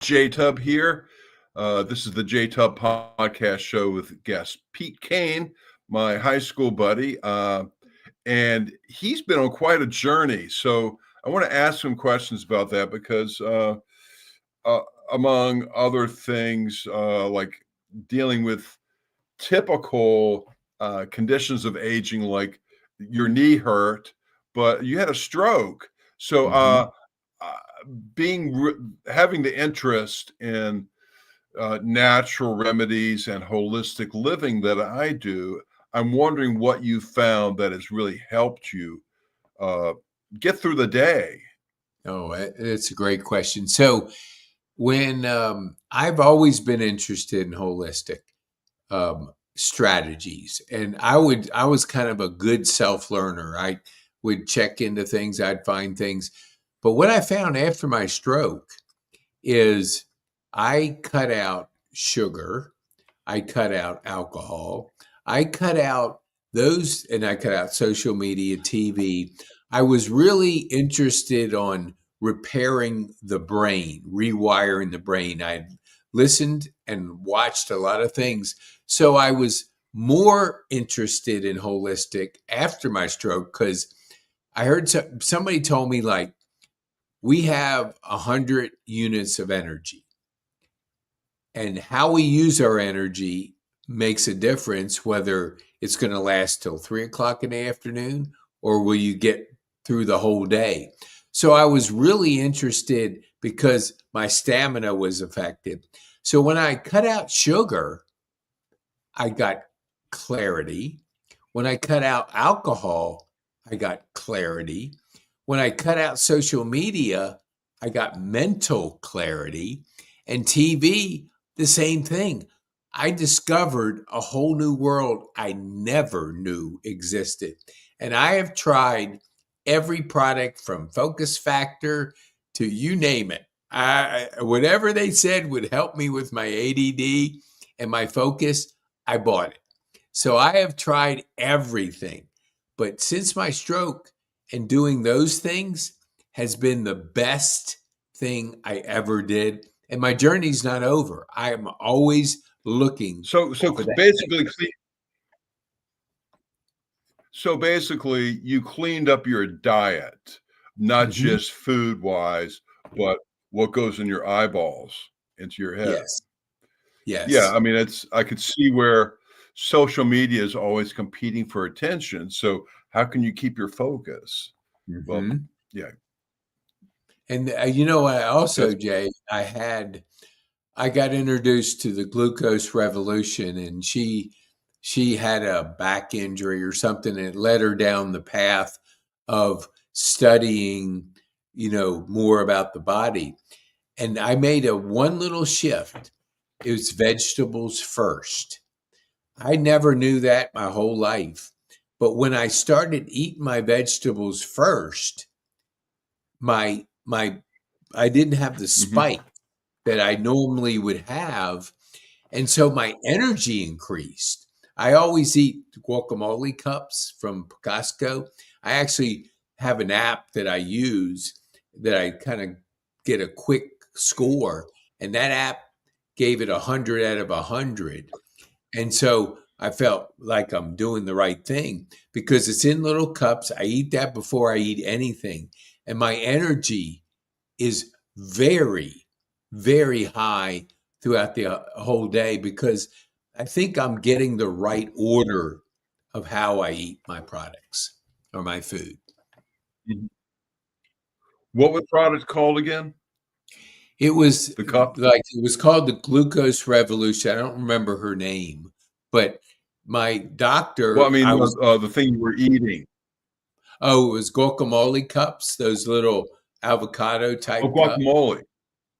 J-Tub here. This is the J-Tub podcast show with guest PeteKane, my high school buddy. And he's been on quite a journey. So I want to ask some questions about that because among other things, like dealing with typical conditions of aging, like your knee hurt, but you had a stroke. So uh, having the interest in natural remedies and holistic living that I do, I'm wondering what you found that has really helped you uh, get through the day. Oh, that's a great question. So when I've always been interested in holistic strategies, and I was kind of a good self-learner. I would check into things, I'd find things. But what I found after my stroke is I cut out sugar, I cut out alcohol, I cut out those, and I cut out social media, TV. I was really interested on repairing the brain, rewiring the brain. I listened and watched a lot of things. So I was more interested in holistic after my stroke because I heard somebody told me, like, we have 100 units of energy, and how we use our energy makes a difference whether it's going to last till 3 o'clock in the afternoon or will you get through the whole day. So I was really interested because my stamina was affected. So when I cut out sugar, I got clarity. When I cut out alcohol, I got clarity. When I cut out social media, I got mental clarity. And TV, the same thing. I discovered a whole new world I never knew existed. And I have tried every product from Focus Factor to you name it. Whatever they said would help me with my ADD and my focus, I bought it. So I have tried everything. But since my stroke, and doing those things has been the best thing I ever did. And my journey's not over. I am always looking So for that. basically, you cleaned up your diet, not Mhm. just food wise, but what goes in your eyeballs, into your head. Yes. Yeah, Yes. I mean, I could see where social media is always competing for attention. So how can you keep your focus? Well, Mhm. yeah, And you know what? Also, that's Jay, I got introduced to the glucose revolution, and she had a back injury or something, and it led her down the path of studying, more about the body. And I made one little shift. It was vegetables first. I never knew that my whole life. But when I started eating my vegetables first, my I didn't have the mhm. spike that I normally would have. And so my energy increased. I always eat guacamole cups from Costco. I actually have an app that I use that I kind of get a quick score, and that app gave it 100 out of 100. And so I felt like I'm doing the right thing because it's in little cups. I eat that before I eat anything. And my energy is very, very high throughout the whole day because I think I'm getting the right order of how I eat my products or my food. Mhm. What was the product called again? It was The cup? it was called the glucose revolution. I don't remember her name, but my Well, I doctor, mean, I was, the thing you were eating. oh, it was guacamole cups, those little avocado Oh, type cups. guacamole.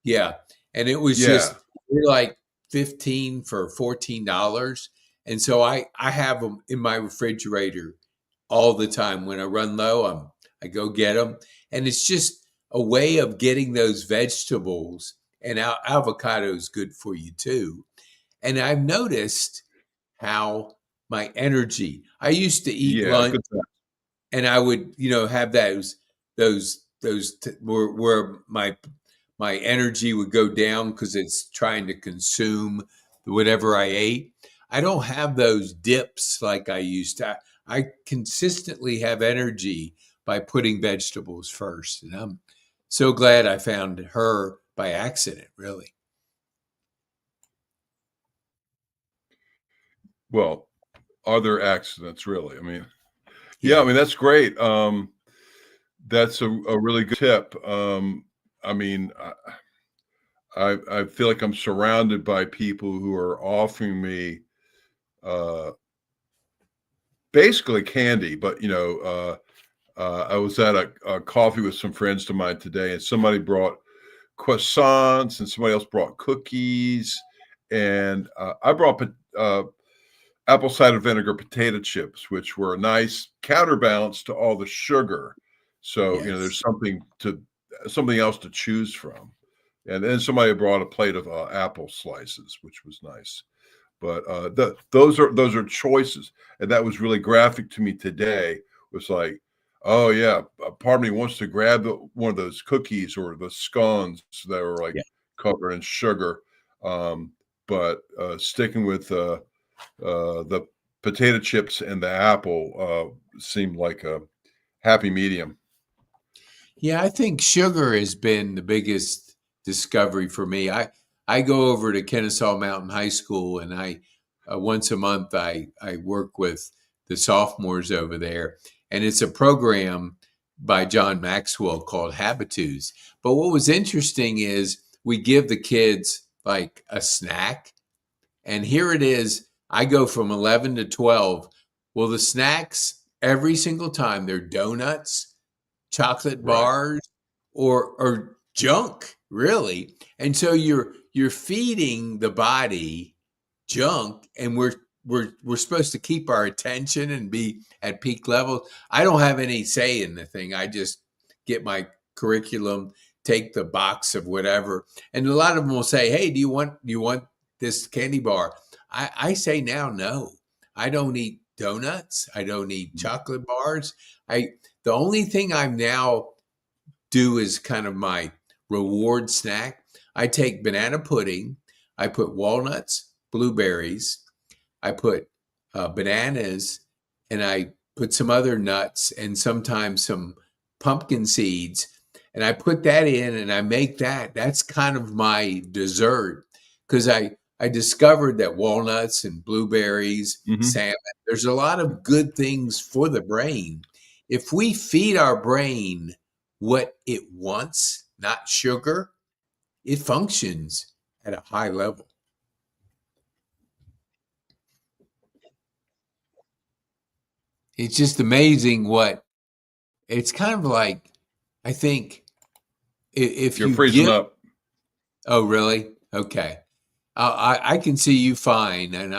Yeah. And it was Yeah. just they're like 15 for $14. And so I have them in my refrigerator all the time. When I run low, I go get them. And it's just a way of getting those vegetables, and avocado is good for you too. And I've noticed how my energy, I used to eat Yeah, lunch good stuff. and I would, have those where my my energy would go down because it's trying to consume whatever I ate. I don't have those dips like I used to. I consistently have energy by putting vegetables first. And I'm so glad I found her by accident, really. Well, are there accidents really? I mean, yeah, I Yeah. mean, that's great. That's a really good tip. I mean, I feel like I'm surrounded by people who are offering me uh, basically candy, but I was at a coffee with some friends of mine today, and somebody brought croissants, and somebody else brought cookies, and I brought apple cider vinegar potato chips, which were a nice counterbalance to all the sugar. So Yes. there's something else to choose from. And then somebody brought a plate of apple slices, which was nice. But those are choices, and that was really graphic to me today. Was like, oh yeah, a part of me wants to grab one of those cookies or the scones that were like Yeah. covered in sugar, but sticking with the potato chips and the apple seemed like a happy medium. Yeah, I think sugar has been the biggest discovery for me. I go over to Kennesaw Mountain High School, and I once a month I work with the sophomores over there, and it's a program by John Maxwell called Habitus. But what was interesting is we give the kids like a snack, and here it is. I go from 11 to 12. Well, the snacks every single time they're donuts, chocolate Right. bars, or junk, really. And so you're feeding the body junk, and we're supposed to keep our attention and be at peak levels. I don't have any say in the thing. I just get my curriculum, take the box of whatever, and a lot of them will say, "Hey, do you want this candy bar?" I say now, no. I don't eat donuts. I don't eat chocolate bars. I The only thing I'm now do is kind of my reward snack. I take banana pudding, I put walnuts, blueberries, I put bananas, and I put some other nuts and sometimes some pumpkin seeds. And I put that in and I make that. That's kind of my dessert because I discovered that walnuts and blueberries, Hmm. salmon, there's a lot of good things for the brain. If we feed our brain what it wants, not sugar, it functions at a high level. It's just amazing what it's kind of like. I think if You're you freezing give, up. oh, really? Okay. I can see you fine. And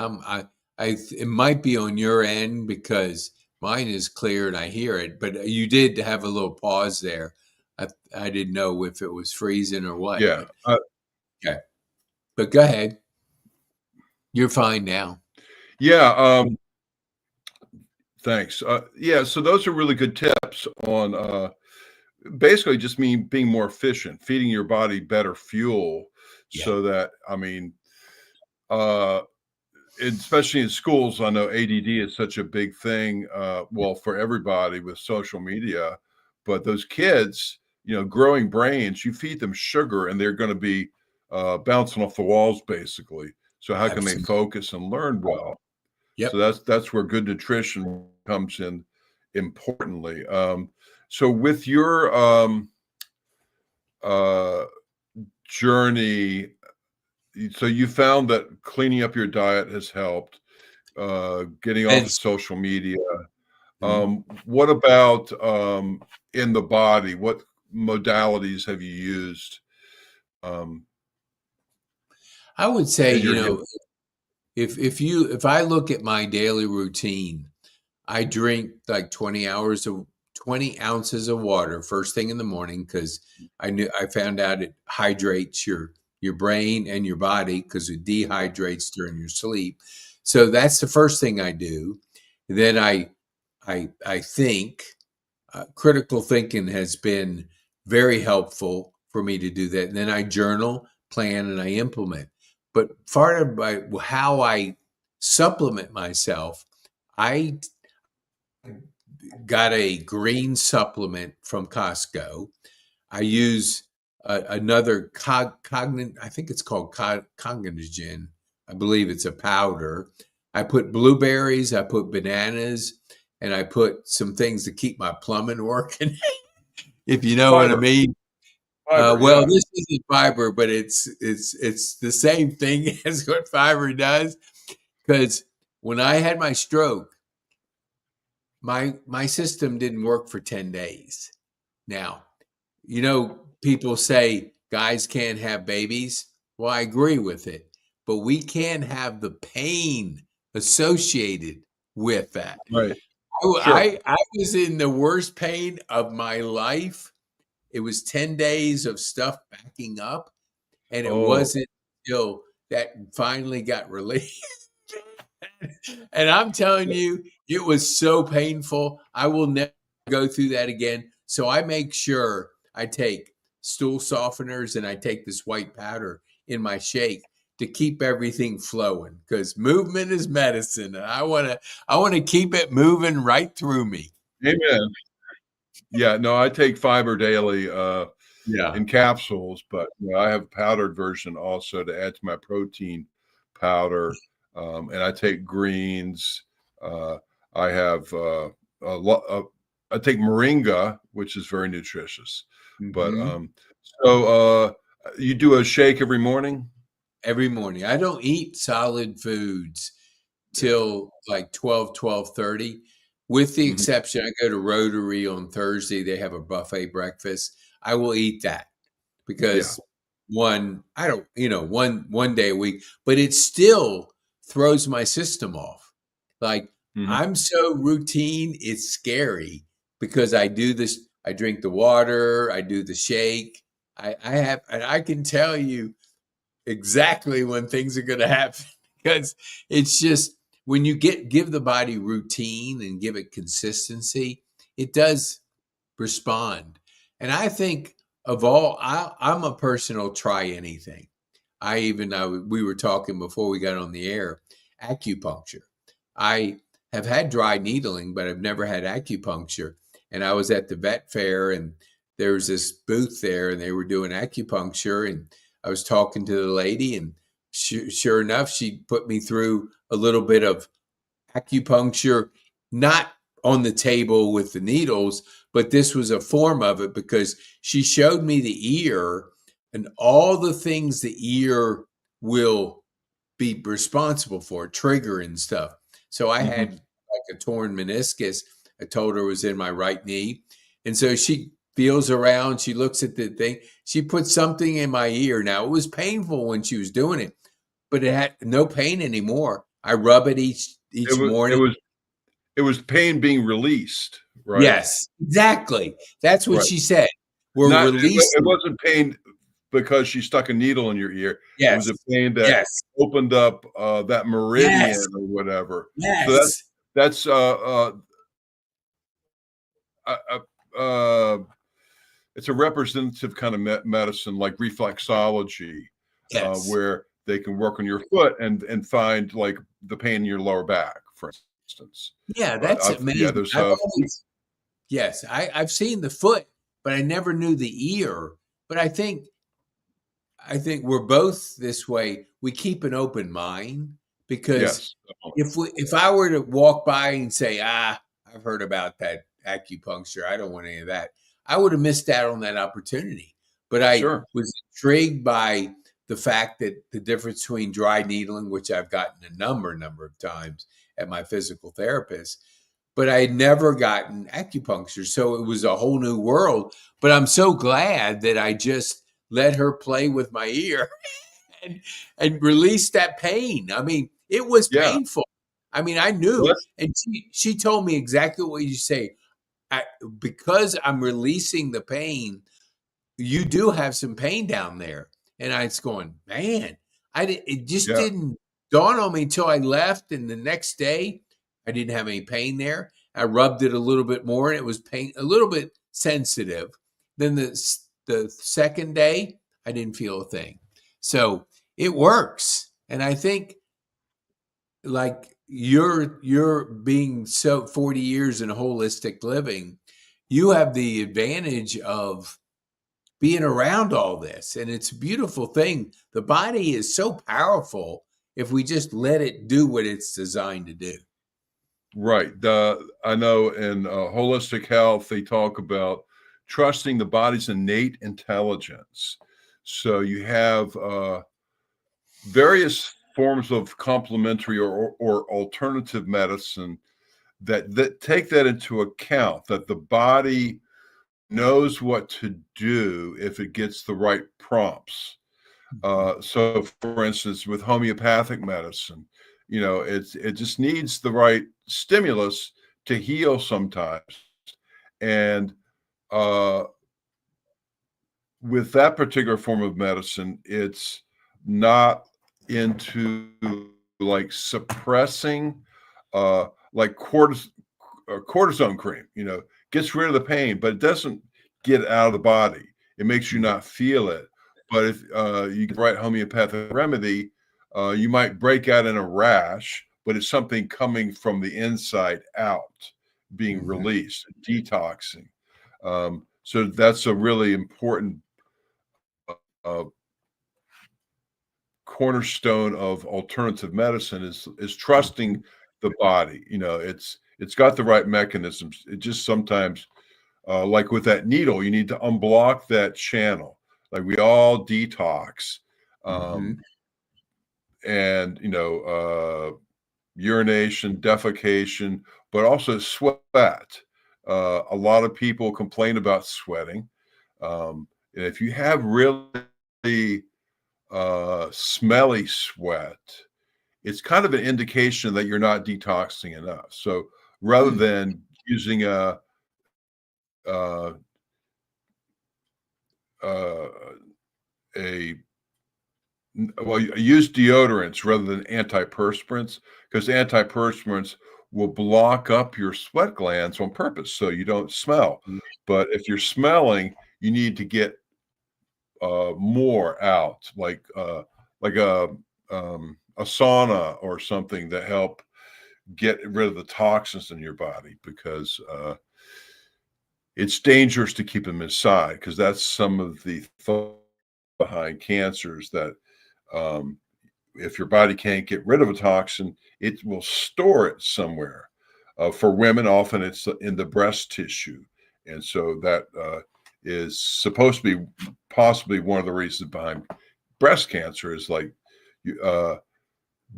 it might be on your end because mine is clear and I hear it, but you did have a little pause there. I didn't know if it was freezing or what, Yeah. but okay. But go ahead. You're fine now. Yeah. Thanks. Yeah. So those are really good tips on basically just mean being more efficient, feeding your body better fuel, Yeah. so that I mean, uh, especially in schools, I know ADD is such a big thing. Well, for everybody with social media, but those kids, growing brains, you feed them sugar, and they're going to be bouncing off the walls, basically. So how can they Absolutely. focus and learn well? So Yep. that's where good nutrition comes in importantly. So with your uh, journey, so you found that cleaning up your diet has helped, getting off of Immensely. social media. Mhm. What about in the body? What modalities have you used I would say, in your healing? if I look at my daily routine, I drink like 20 ounces of water first thing in the morning because I found out it hydrates your brain and your body because it dehydrates during your sleep. So that's the first thing I do. Then I think critical thinking has been very helpful for me to do that. And then I journal, plan, and I implement. But part of how I supplement myself, I got a green supplement from Costco. I use another I think it's called cognigen. I believe it's a powder. I put blueberries, I put bananas, and I put some things to keep my plumbing working, if you know what I Fiber, mean. fiber, Well, yeah. this isn't fiber, but it's the same thing as what fiber does. Because when I had my stroke, my system didn't work for 10 days. Now, people say guys can't have babies. Well, I agree with it, but we can have the pain associated with that. Right. Sure. I was in the worst pain of my life. It was 10 days of stuff backing up, and it Oh, wasn't until that finally got released. And I'm telling you, it was so painful. I will never go through that again. So I make sure I take stool softeners and I take this white powder in my shake to keep everything flowing, because movement is medicine, and I want to keep it moving right through me. amen. Yeah, no, I take fiber daily Yeah. in capsules, but I have a powdered version also to add to my protein powder. And I take greens. Uh, I have I take moringa, which is very nutritious. But Hmm. so you do a shake every morning? Every morning. I don't eat solid foods Yeah. till like 12:30, with the Mhm. exception, I go to Rotary on Thursday. They have a buffet breakfast. I will eat that Yeah. because I don't, one day a week, but it still throws my system off. Like, Mhm. I'm so routine, it's scary because I do this, I drink the water, I do the shake. And I can tell you exactly when things are going to happen, because it's just when you give the body routine and give it consistency, it does respond. And I think I'm a personal try anything. We were talking before we got on the air, acupuncture. I have had dry needling, but I've never had acupuncture. And I was at the vet fair, and there was this booth there, and they were doing acupuncture. And I was talking to the lady, and sure enough, she put me through a little bit of acupuncture, not on the table with the needles, but this was a form of it, because she showed me the ear and all the things the ear will be responsible for, trigger and stuff. So I Mhm. had like a torn meniscus. I told her it was in my right knee. And so she feels around, she looks at the thing, she put something in my ear. Now, it was painful when she was doing it, but it had no pain anymore. I rub it It each was it morning. was it was pain being released, right? Yes, exactly. That's what Right. she said. We're Not it releasing. wasn't pain because she stuck a needle in your ear. It was a Yes, pain that yes, opened up, that yes, meridian or whatever. So yes, that's, uh, uh, uh, it's a representative kind of medicine like reflexology, yes. where they can work on your foot and find, like, the pain in your lower back, for instance. Yeah, But that's amazing. there's, I've always Yes, I've seen the foot, but I never knew the ear. But I think we're both this way. We keep an open mind, because yes, definitely. if I were to walk by and say, I've heard about that acupuncture, I don't want any of that, I would have missed out on that opportunity. But I Sure. was intrigued by the fact that the difference between dry needling, which I've gotten a number of times at my physical therapist, but I had never gotten acupuncture. So it was a whole new world. But I'm so glad that I just let her play with my ear and release that pain. I mean, it was Yeah. painful. I mean, I Well, knew, that's and she told me exactly what you say. Because I'm releasing the pain, you do have some pain down there. And I was going, man, it just yeah. didn't dawn on me until I left. And the next day, I didn't have any pain there. I rubbed it a little bit more, and it was pain, a little bit sensitive. Then the second day, I didn't feel a thing. So it works. And I think like you're being so 40 years in holistic living, you have the advantage of being around all this. And it's a beautiful thing. The body is so powerful if we just let it do what it's designed to do. Right. I know in holistic health, they talk about trusting the body's innate intelligence. So you have various forms of complementary or alternative medicine that take that into account, that the body knows what to do if it gets the right prompts. So, for instance, with homeopathic medicine, it just needs the right stimulus to heal sometimes. And with that particular form of medicine, it's not into like suppressing, like cortisone cream, gets rid of the pain, but it doesn't get out of the body. It makes you not feel it. But if you get the right homeopathic remedy, you might break out in a rash, but it's something coming from the inside out, being released, detoxing. So that's a really important uh, cornerstone of alternative medicine is trusting the body. It's got the right mechanisms. It just sometimes, like with that needle, you need to unblock that channel. Like we all detox, and urination, defecation, but also sweat. A lot of people complain about sweating. And if you have really smelly sweat, it's kind of an indication that you're not detoxing enough. So rather than using uh, use deodorants rather than antiperspirants, because antiperspirants will block up your sweat glands on purpose so you don't smell. But if you're smelling, you need to get more out, like a sauna or something to help get rid of the toxins in your body, because it's dangerous to keep them inside, because that's some of the thought behind cancers, that if your body can't get rid of a toxin, it will store it somewhere. For women, often it's in the breast tissue. And so that is supposed to be possibly one of the reasons behind breast cancer, is like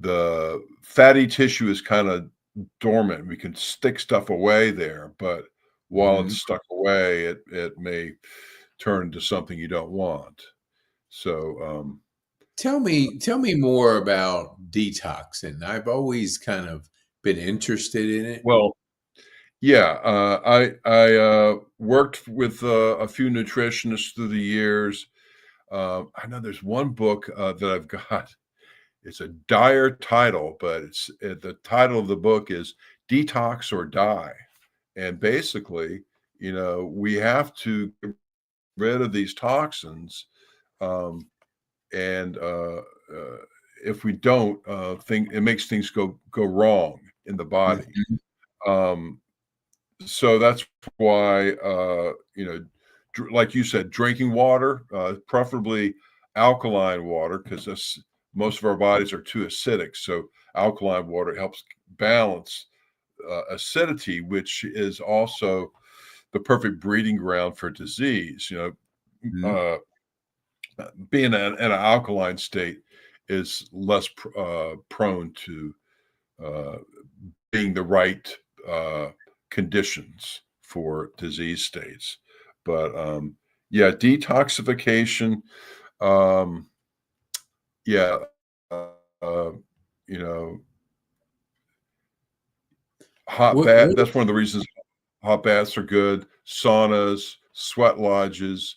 the fatty tissue is kind of dormant. We can stick stuff away there, but while it's stuck away, it may turn to something you don't want. So Tell me more about detoxing. I've always kind of been interested in it. well, yeah, I worked with a few nutritionists through the years. I know there's one book that I've got. It's a dire title, but the title of the book is Detox or Die. And basically, we have to get rid of these toxins. And if we don't, think it makes things go wrong in the body. Um, so that's why, like you said, drinking water, preferably alkaline water, because most of our bodies are too acidic. So alkaline water helps balance acidity, which is also the perfect breeding ground for disease. Being in an alkaline state is less prone to being the right conditions for disease states. But yeah, detoxification. Yeah, uh, you know, hot bath. That's one of the reasons hot baths are good. Saunas, sweat lodges,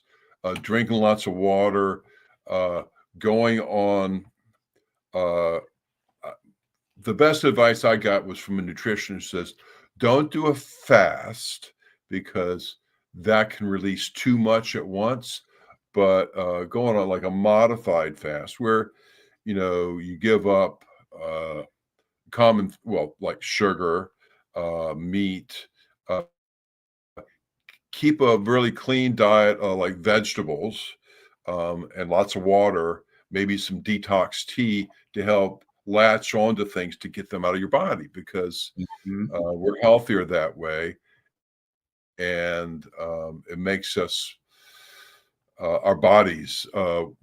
drinking lots of water, going on. Uh, the best advice I got was from a nutritionist who says, don't do a fast, because that can release too much at once. but going on like a modified fast where, you give up like sugar, meat, uh, keep a really clean diet, like vegetables, and lots of water, maybe some detox tea to help latch onto things to get them out of your body because Mhm. we're healthier that way. And it makes us, our bodies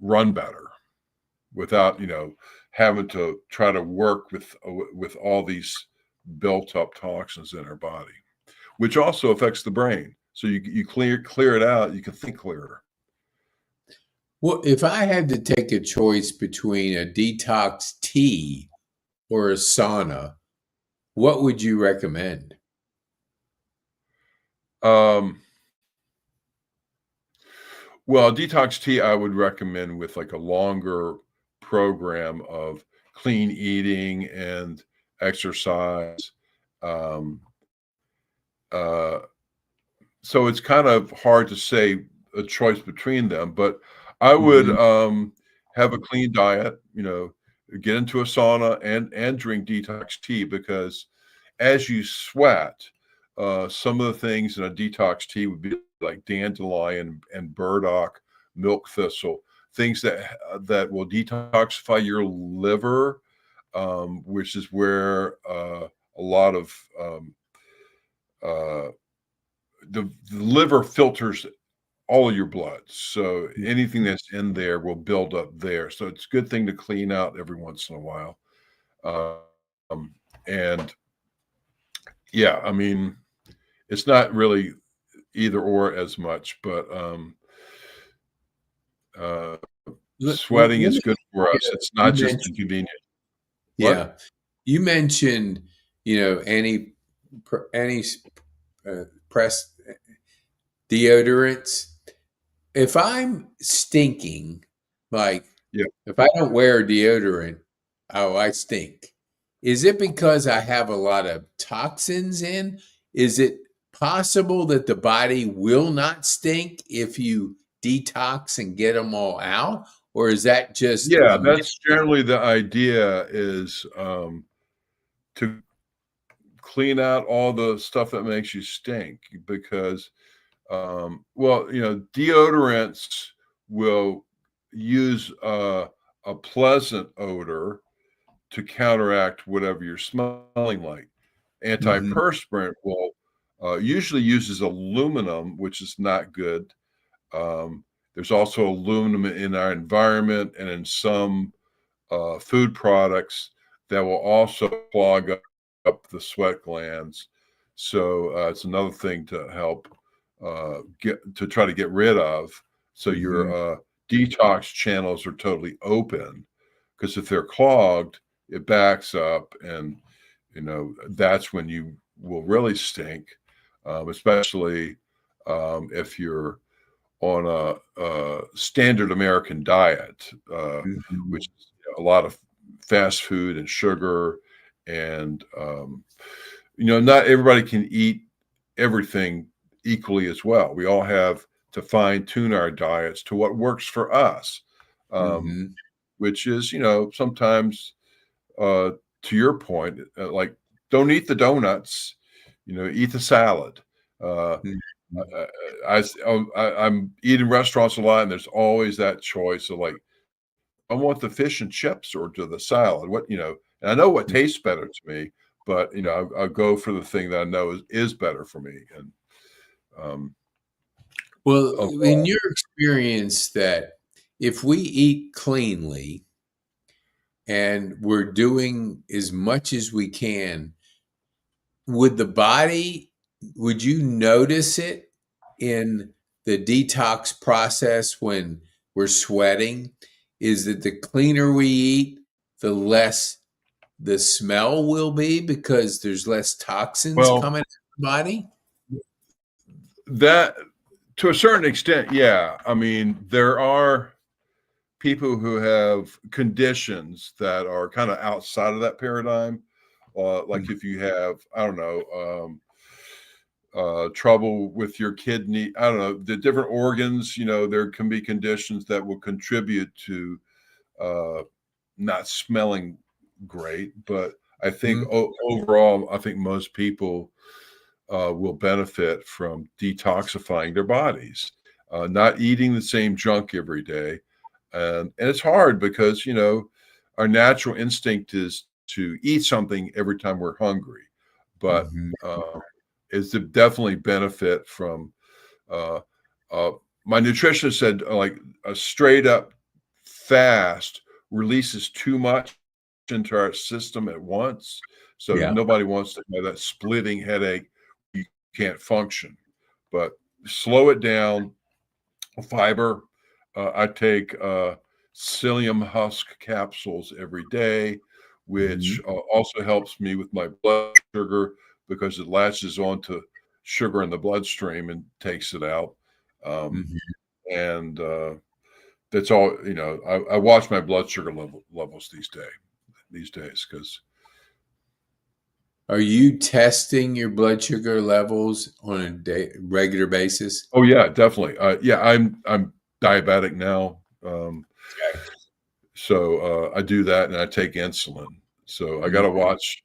run better without, having to try to work with all these built up toxins in our body, which also affects the brain. So you clear it out, you can think clearer. Well, if I had to take a choice between a detox tea or a sauna, what would you recommend? Um, well, detox tea I would recommend with like a longer program of clean eating and exercise. Um, uh, so it's kind of hard to say a choice between them, but I would Mhm. have a clean diet, get into a sauna and drink detox tea because as you sweat, some of the things in a detox tea would be like dandelion and burdock, milk thistle, things that will detoxify your liver, which is where a lot of uh, the liver filters all of your blood. So anything that's in there will build up there. So it's a good thing to clean out every once in a while. Um, and yeah, I mean, it's not really either or as much, but uh, sweating Let is me good for you us. It's you not just mentioned inconvenient. What? yeah, you mentioned, any press deodorants. If I'm stinking, like Yeah. if I don't wear deodorant, oh, I stink. Is it because I have a lot of toxins in? Is it possible that the body will not stink if you detox and get them all out? Or is that just Yeah, a myth? that's generally the idea is to clean out all the stuff that makes you stink because deodorants will use a pleasant odor to counteract whatever you're smelling like. Mhm, Antiperspirant will usually uses aluminum, which is not good. There's also aluminum in our environment and in some food products that will also clog up the sweat glands. So it's another thing to help try to get rid of. So your mhm, detox channels are totally open because if they're clogged, it backs up, and that's when you will really stink, especially if you're on a standard American diet, mhm, which is a lot of fast food and sugar. And, not everybody can eat everything equally as well. We all have to fine tune our diets to what works for us, um, mhm, which is, sometimes uh, to your point, like don't eat the donuts, eat the salad. Uh, mhm. I'm eating restaurants a lot, and there's always that choice of like, I want the fish and chips or to the salad. And I know what tastes better to me, but I'll go for the thing that I know is better for me. And Well, in overall, your experience, that if we eat cleanly and we're doing as much as we can, would the body, would you notice it in the detox process when we're sweating? Is that the cleaner we eat, the less the smell will be because there's less toxins well, coming out of the body? that to a certain extent, yeah. I mean, there are people who have conditions that are kind of outside of that paradigm. Like if you have, I don't know, trouble with your kidney. I don't know, the different organs, there can be conditions that will contribute to not smelling great. But I think overall, I think most people will benefit from detoxifying their bodies, not eating the same junk every day. And it's hard because, our natural instinct is to eat something every time we're hungry. But is to definitely benefit from uh, my nutritionist said like a straight up fast releases too much into our system at once. So Yeah. nobody wants to have that splitting headache. You can't function, but slow it down. Fiber. I take psyllium husk capsules every day, which also helps me with my blood sugar because it latches onto sugar in the bloodstream and takes it out. And that's all. I watch my blood sugar levels these days because. Are you testing your blood sugar levels on a regular basis? Oh yeah, definitely. Yeah, I'm diabetic now. So I do that, and I take insulin. So I got to watch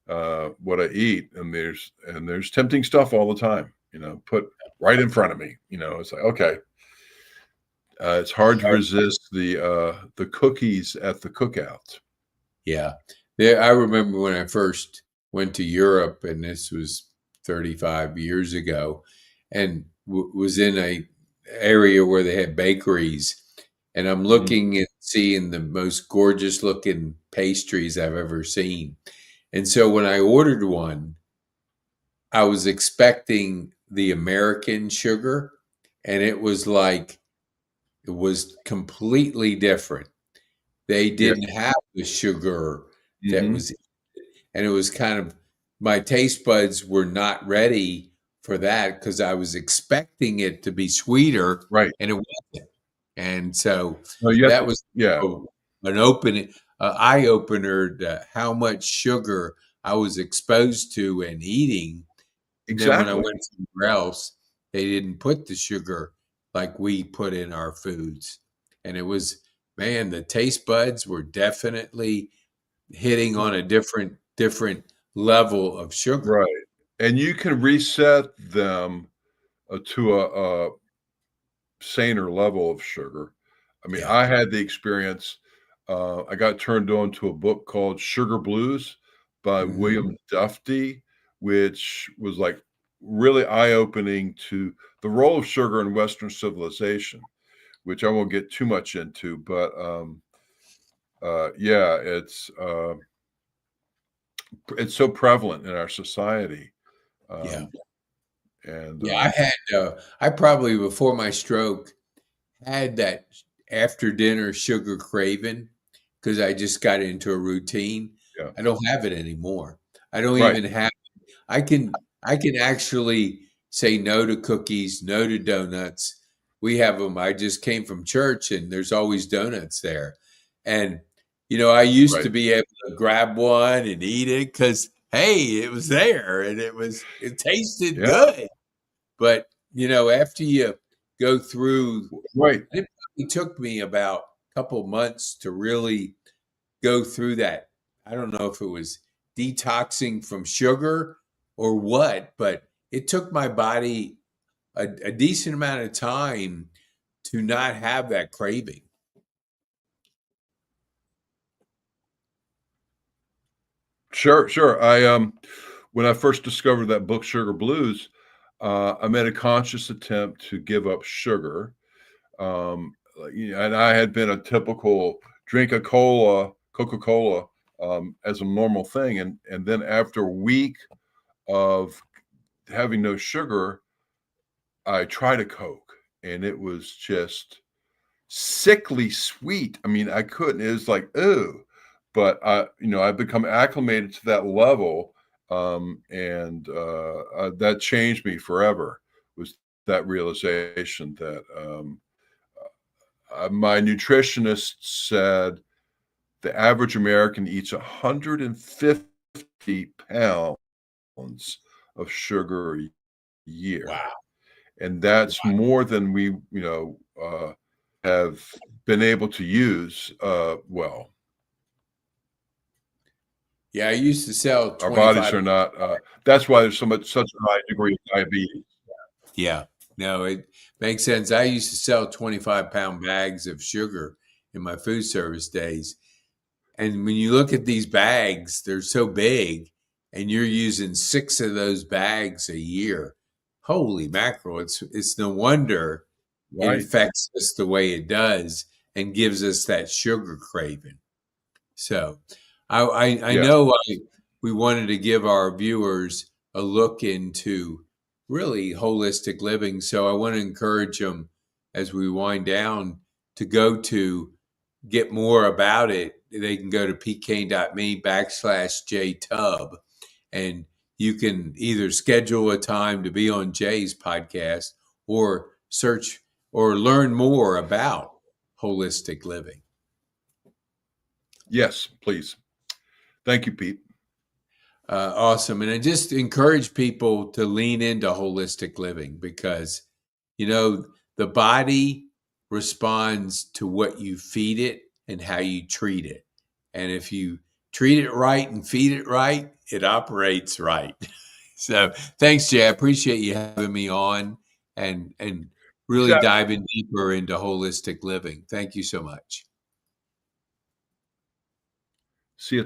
what I eat, and there's tempting stuff all the time. Put right in front of me. It's like okay, it's hard to resist the cookies at the cookout. Yeah. I remember when I first went to Europe, and this was 35 years ago, and was in a area where they had bakeries, and I'm looking and seeing the most gorgeous looking pastries I've ever seen. And so when I ordered one, I was expecting the American sugar, and it was completely different. They Yeah. didn't have the sugar that Mm-hmm. was, and it was kind of, my taste buds were not ready for that because I was expecting it to be sweeter, Right. and it wasn't. And so No, you have that to. was Yeah. an eye opener to how much sugar I was exposed to and eating. And then when I Exactly. went somewhere else, they didn't put the sugar like we put in our foods. And it was, man, the taste buds were definitely hitting on a different level of sugar. Right. And you can reset them to a saner level of sugar. I mean, Yeah. I had the experience. I got turned on to a book called Sugar Blues by William Duffy, which was like really eye opening to the role of sugar in Western civilization, which I won't get too much into. But yeah, it's so prevalent in our society. Yeah. Um, and Yeah. I probably before my stroke had that after dinner sugar craving because I just got into a routine. yeah, I don't have it anymore. I don't right, even have, I can actually say no to cookies, no to donuts. We have them. I just came from church and there's always donuts there. And I used right. to be able to grab one and eat it because hey, it was there and it tasted Yeah, good. But after you go through, right. it probably took me about a couple months to really go through that. I don't know if it was detoxing from sugar or what, but it took my body a decent amount of time to not have that craving. Sure, sure. When I first discovered that book, Sugar Blues, I made a conscious attempt to give up sugar. And I had been a typical drink a cola, Coca-Cola, as a normal thing, and then after a week of having no sugar, I tried a Coke, and it was just sickly sweet. I mean, I couldn't. It was like, oh, but I've become acclimated to that level, and that changed me forever. Was that realization that my nutritionist said the average American eats 150 pounds of sugar year. Wow. And that's more than we, have been able to use well. Yeah, I used to sell Our bodies 25. are not. That's why there's such a high degree of diabetes. Yeah, no, it makes sense. I used to sell 25-pound bags of sugar in my food service days. And when you look at these bags, they're so big, and you're using 6 of those bags a year. Holy mackerel. It's no wonder it Right. affects us the way it does and gives us that sugar craving. So I Yes. know we wanted to give our viewers a look into really holistic living. So I want to encourage them as we wind down to go to get more about it. They can go to PeteKane.me/JTub, and you can either schedule a time to be on Jay's podcast or search or learn more about holistic living. Yes, please. Thank you, Pete. Awesome. And I just encourage people to lean into holistic living because, the body responds to what you feed it and how you treat it. And if you treat it right and feed it right, it operates right. So thanks, Jay. I appreciate you having me on and really Exactly. diving deeper into holistic living. Thank you so much. See you.